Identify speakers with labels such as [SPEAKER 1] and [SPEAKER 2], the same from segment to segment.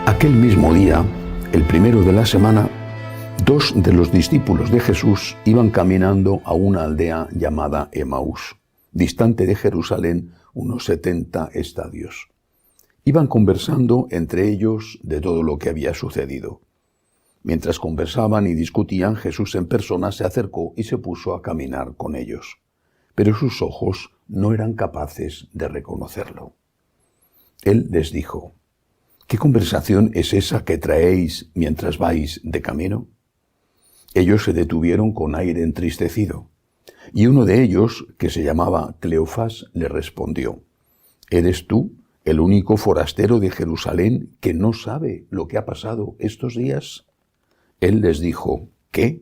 [SPEAKER 1] Aquel mismo día, el primero de la semana, dos de los discípulos de Jesús iban caminando a una aldea llamada Emaús, distante de Jerusalén unos 70 estadios. Iban conversando entre ellos de todo lo que había sucedido. Mientras conversaban y discutían, Jesús en persona se acercó y se puso a caminar con ellos. Pero sus ojos no eran capaces de reconocerlo. Él les dijo: ¿qué conversación es esa que traéis mientras vais de camino? Ellos se detuvieron con aire entristecido, y uno de ellos, que se llamaba Cleofás, le respondió: ¿eres tú el único forastero de Jerusalén que no sabe lo que ha pasado estos días? Él les dijo: ¿qué?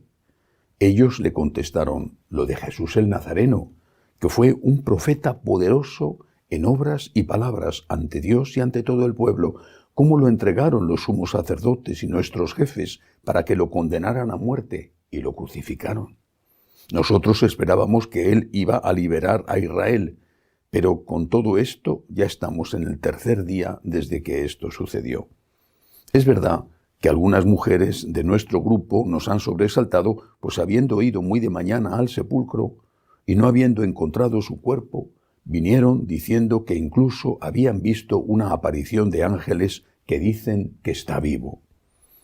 [SPEAKER 1] Ellos le contestaron: lo de Jesús el Nazareno, que fue un profeta poderoso en obras y palabras ante Dios y ante todo el pueblo, cómo lo entregaron los sumos sacerdotes y nuestros jefes para que lo condenaran a muerte y lo crucificaron. Nosotros esperábamos que él iba a liberar a Israel, pero con todo esto ya estamos en el tercer día desde que esto sucedió. Es verdad que algunas mujeres de nuestro grupo nos han sobresaltado, pues habiendo ido muy de mañana al sepulcro y no habiendo encontrado su cuerpo, vinieron diciendo que incluso habían visto una aparición de ángeles que dicen que está vivo.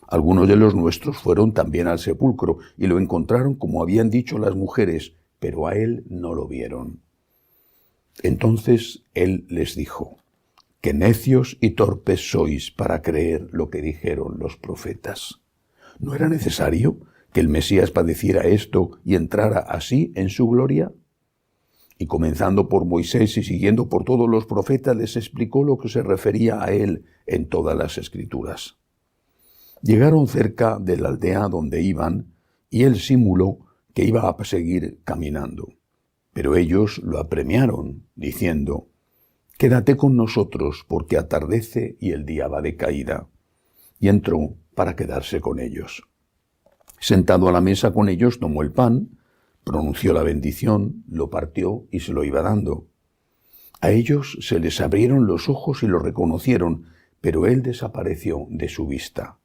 [SPEAKER 1] Algunos de los nuestros fueron también al sepulcro y lo encontraron como habían dicho las mujeres, pero a él no lo vieron. Entonces él les dijo: qué necios y torpes sois para creer lo que dijeron los profetas. ¿No era necesario que el Mesías padeciera esto y entrara así en su gloria? Y comenzando por Moisés y siguiendo por todos los profetas, les explicó lo que se refería a él en todas las Escrituras. Llegaron cerca de la aldea donde iban, y él simuló que iba a seguir caminando. Pero ellos lo apremiaron, diciendo: quédate con nosotros, porque atardece y el día va de caída. Y entró para quedarse con ellos. Sentado a la mesa con ellos, tomó el pan, pronunció la bendición, lo partió y se lo iba dando. A ellos se les abrieron los ojos y lo reconocieron, pero él desapareció de su vista.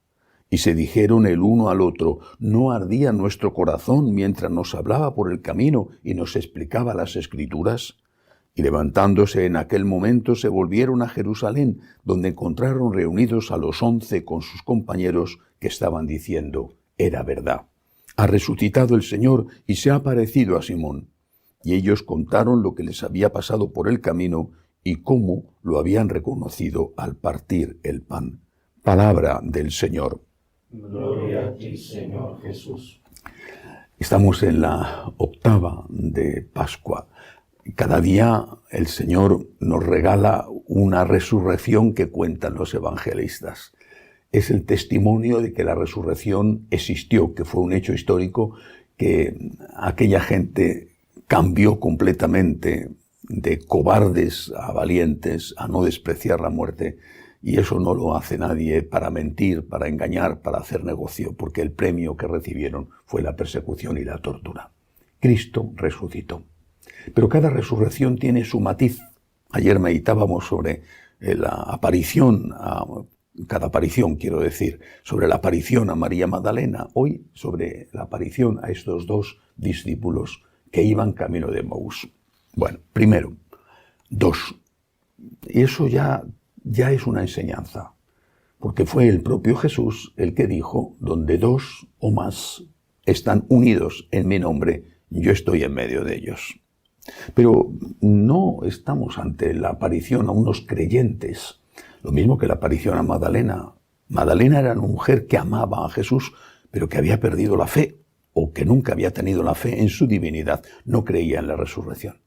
[SPEAKER 1] Y se dijeron el uno al otro: ¿no ardía nuestro corazón mientras nos hablaba por el camino y nos explicaba las Escrituras? Y levantándose en aquel momento se volvieron a Jerusalén, donde encontraron reunidos a los 11 con sus compañeros, que estaban diciendo: era verdad, ha resucitado el Señor y se ha aparecido a Simón. Y ellos contaron lo que les había pasado por el camino y cómo lo habían reconocido al partir el pan. Palabra del Señor.
[SPEAKER 2] Gloria a ti, Señor Jesús.
[SPEAKER 1] Estamos en la octava de Pascua. Cada día el Señor nos regala una resurrección que cuentan los evangelistas. Es el testimonio de que la resurrección existió, que fue un hecho histórico, que aquella gente cambió completamente de cobardes a valientes, a no despreciar la muerte, y eso no lo hace nadie para mentir, para engañar, para hacer negocio, porque el premio que recibieron fue la persecución y la tortura. Cristo resucitó. Pero cada resurrección tiene su matiz. Ayer meditábamos sobre la aparición, cada aparición quiero decir, sobre la aparición a María Magdalena. Hoy sobre la aparición a estos dos discípulos que iban camino de Emaús. Bueno, primero, dos. Y eso ya es una enseñanza, porque fue el propio Jesús el que dijo: donde dos o más están unidos en mi nombre, yo estoy en medio de ellos. Pero no estamos ante la aparición a unos creyentes, lo mismo que la aparición a Magdalena. Magdalena era una mujer que amaba a Jesús, pero que había perdido la fe, o que nunca había tenido la fe en su divinidad, no creía en la resurrección.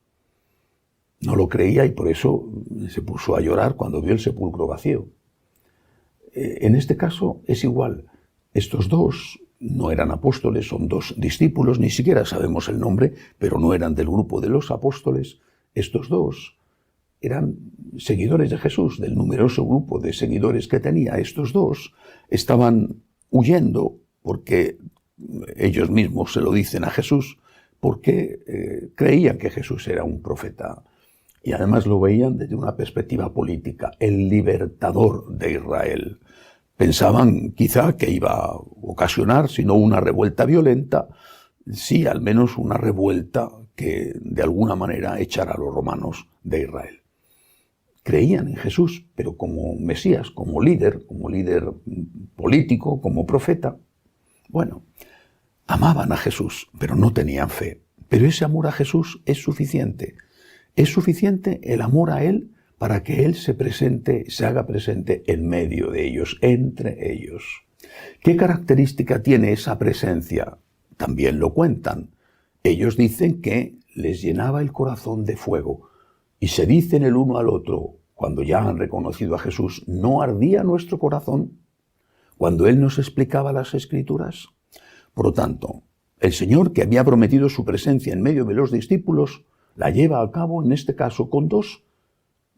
[SPEAKER 1] No lo creía y por eso se puso a llorar cuando vio el sepulcro vacío. En este caso es igual. Estos dos no eran apóstoles, son dos discípulos, ni siquiera sabemos el nombre, pero no eran del grupo de los apóstoles. Estos dos eran seguidores de Jesús, del numeroso grupo de seguidores que tenía. Estos dos estaban huyendo porque ellos mismos se lo dicen a Jesús, porque creían que Jesús era un profeta. Y además lo veían desde una perspectiva política, el libertador de Israel. Pensaban quizá que iba a ocasionar, si no una revuelta violenta, sí al menos una revuelta que de alguna manera echara a los romanos de Israel. Creían en Jesús, pero como Mesías, como líder político, como profeta. Bueno, amaban a Jesús, pero no tenían fe. Pero ese amor a Jesús es suficiente. Es suficiente el amor a Él para que Él se haga presente en medio de ellos, entre ellos. ¿Qué característica tiene esa presencia? También lo cuentan. Ellos dicen que les llenaba el corazón de fuego. Y se dicen el uno al otro, cuando ya han reconocido a Jesús, ¿no ardía nuestro corazón cuando Él nos explicaba las Escrituras? Por lo tanto, el Señor, que había prometido su presencia en medio de los discípulos, la lleva a cabo en este caso con dos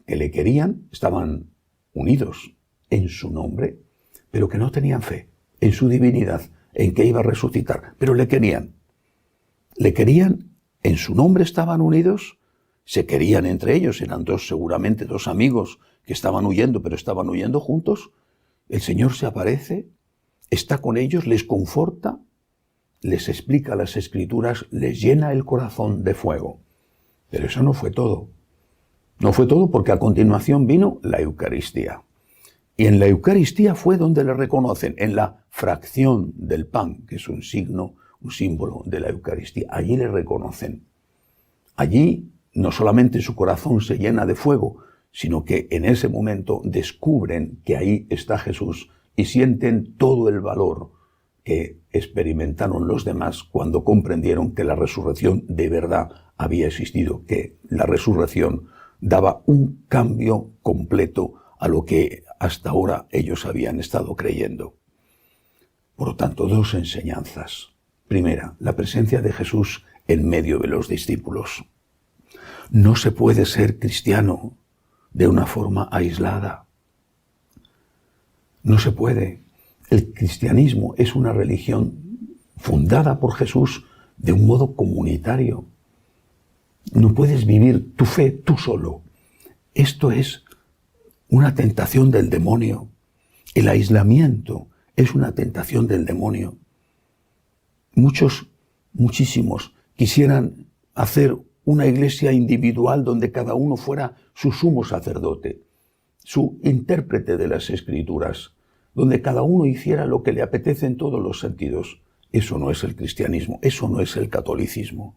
[SPEAKER 1] que le querían, estaban unidos en su nombre, pero que no tenían fe en su divinidad, en que iba a resucitar, pero le querían. Le querían, en su nombre estaban unidos, se querían entre ellos, eran seguramente dos amigos que estaban huyendo, pero estaban huyendo juntos. El Señor se aparece, está con ellos, les conforta, les explica las Escrituras, les llena el corazón de fuego. Pero eso no fue todo. No fue todo porque a continuación vino la Eucaristía. Y en la Eucaristía fue donde le reconocen, en la fracción del pan, que es un símbolo de la Eucaristía. Allí le reconocen. Allí no solamente su corazón se llena de fuego, sino que en ese momento descubren que ahí está Jesús y sienten todo el valor que experimentaron los demás cuando comprendieron que la resurrección de verdad había existido, que la resurrección daba un cambio completo a lo que hasta ahora ellos habían estado creyendo. Por lo tanto, dos enseñanzas. Primera, la presencia de Jesús en medio de los discípulos. No se puede ser cristiano de una forma aislada. No se puede. El cristianismo es una religión fundada por Jesús de un modo comunitario. No puedes vivir tu fe tú solo. Esto es una tentación del demonio. El aislamiento es una tentación del demonio. Muchísimos quisieran hacer una iglesia individual donde cada uno fuera su sumo sacerdote, su intérprete de las Escrituras, donde cada uno hiciera lo que le apetece en todos los sentidos. Eso no es el cristianismo, eso no es el catolicismo.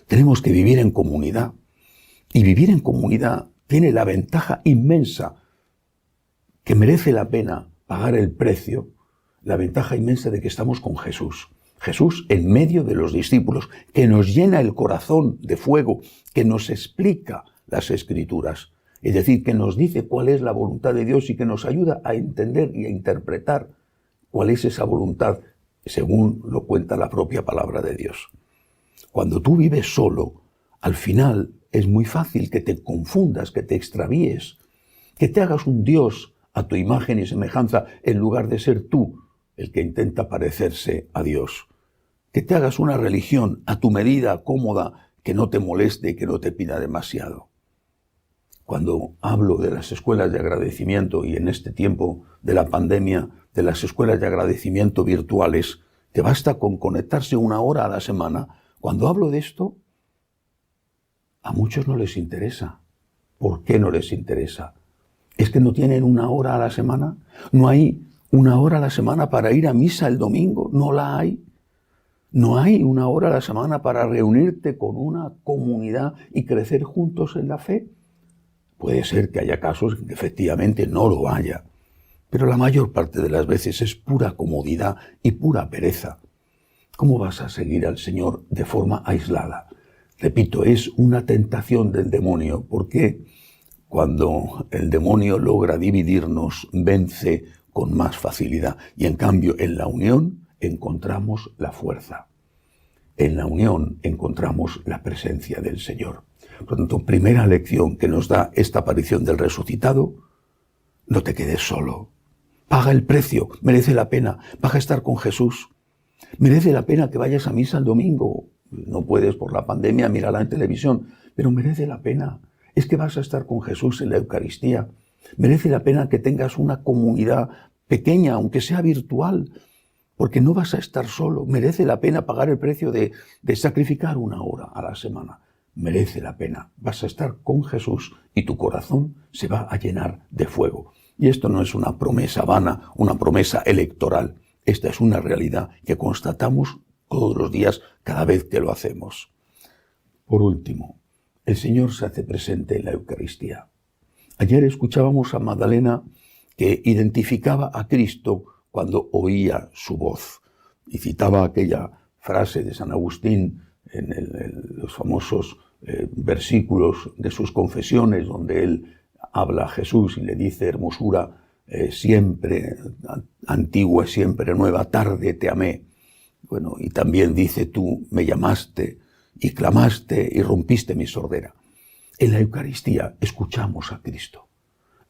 [SPEAKER 1] Tenemos que vivir en comunidad. Y vivir en comunidad tiene la ventaja inmensa, que merece la pena pagar el precio, la ventaja inmensa de que estamos con Jesús. Jesús en medio de los discípulos, que nos llena el corazón de fuego, que nos explica las Escrituras. Es decir, que nos dice cuál es la voluntad de Dios y que nos ayuda a entender y a interpretar cuál es esa voluntad, según lo cuenta la propia palabra de Dios. Cuando tú vives solo, al final es muy fácil que te confundas, que te extravíes, que te hagas un Dios a tu imagen y semejanza en lugar de ser tú el que intenta parecerse a Dios. Que te hagas una religión a tu medida, cómoda, que no te moleste y que no te pida demasiado. Cuando hablo de las escuelas de agradecimiento y en este tiempo de la pandemia, de las escuelas de agradecimiento virtuales, te basta con conectarse 1 hora a la semana. Cuando hablo de esto, a muchos no les interesa. ¿Por qué no les interesa? ¿Es que no tienen 1 hora a la semana? ¿No hay 1 hora a la semana para ir a misa el domingo? ¿No la hay? ¿No hay 1 hora a la semana para reunirte con una comunidad y crecer juntos en la fe? Puede ser que haya casos en que efectivamente no lo haya, pero la mayor parte de las veces es pura comodidad y pura pereza. ¿Cómo vas a seguir al Señor de forma aislada? Repito, es una tentación del demonio, porque cuando el demonio logra dividirnos, vence con más facilidad. Y en cambio, en la unión encontramos la fuerza. En la unión encontramos la presencia del Señor. Por lo tanto, primera lección que nos da esta aparición del resucitado: no te quedes solo. Paga el precio, merece la pena. Vas a estar con Jesús. Merece la pena que vayas a misa el domingo. No puedes por la pandemia, mírala en televisión, pero merece la pena. Es que vas a estar con Jesús en la Eucaristía. Merece la pena que tengas una comunidad pequeña, aunque sea virtual, porque no vas a estar solo. Merece la pena pagar el precio de sacrificar 1 hora a la semana. Merece la pena. Vas a estar con Jesús y tu corazón se va a llenar de fuego. Y esto no es una promesa vana, una promesa electoral. Esta es una realidad que constatamos todos los días, cada vez que lo hacemos. Por último, el Señor se hace presente en la Eucaristía. Ayer escuchábamos a Magdalena que identificaba a Cristo cuando oía su voz. Y citaba aquella frase de San Agustín en los famosos versículos de sus confesiones, donde él habla a Jesús y le dice: hermosura siempre antigua, siempre nueva, tarde te amé. Bueno, y también dice: tú me llamaste y clamaste y rompiste mi sordera. En la Eucaristía escuchamos a Cristo.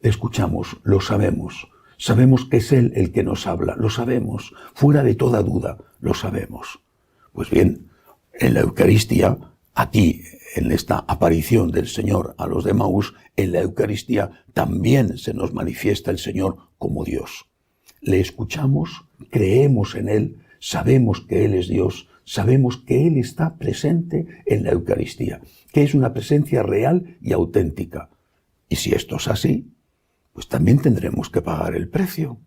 [SPEAKER 1] Le escuchamos, lo sabemos. Sabemos que es Él el que nos habla, lo sabemos, fuera de toda duda, lo sabemos. Pues bien, en la Eucaristía, aquí, en esta aparición del Señor a los de Emaús, en la Eucaristía también se nos manifiesta el Señor como Dios. Le escuchamos, creemos en Él, sabemos que Él es Dios, sabemos que Él está presente en la Eucaristía, que es una presencia real y auténtica. Y si esto es así, pues también tendremos que pagar el precio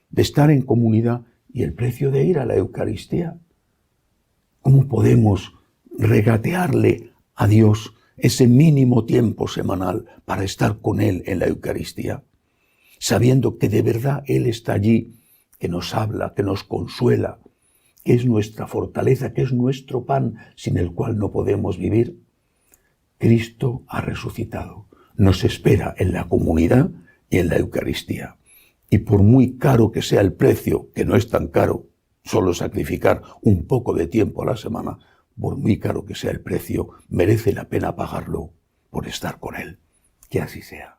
[SPEAKER 1] de estar en comunidad y el precio de ir a la Eucaristía. ¿Cómo podemos regatearle a Dios ese mínimo tiempo semanal para estar con Él en la Eucaristía, sabiendo que de verdad Él está allí, que nos habla, que nos consuela, que es nuestra fortaleza, que es nuestro pan sin el cual no podemos vivir? Cristo ha resucitado. Nos espera en la comunidad y en la Eucaristía. Y por muy caro que sea el precio, que no es tan caro, solo sacrificar un poco de tiempo a la semana, por muy caro que sea el precio, merece la pena pagarlo por estar con Él. Que así sea.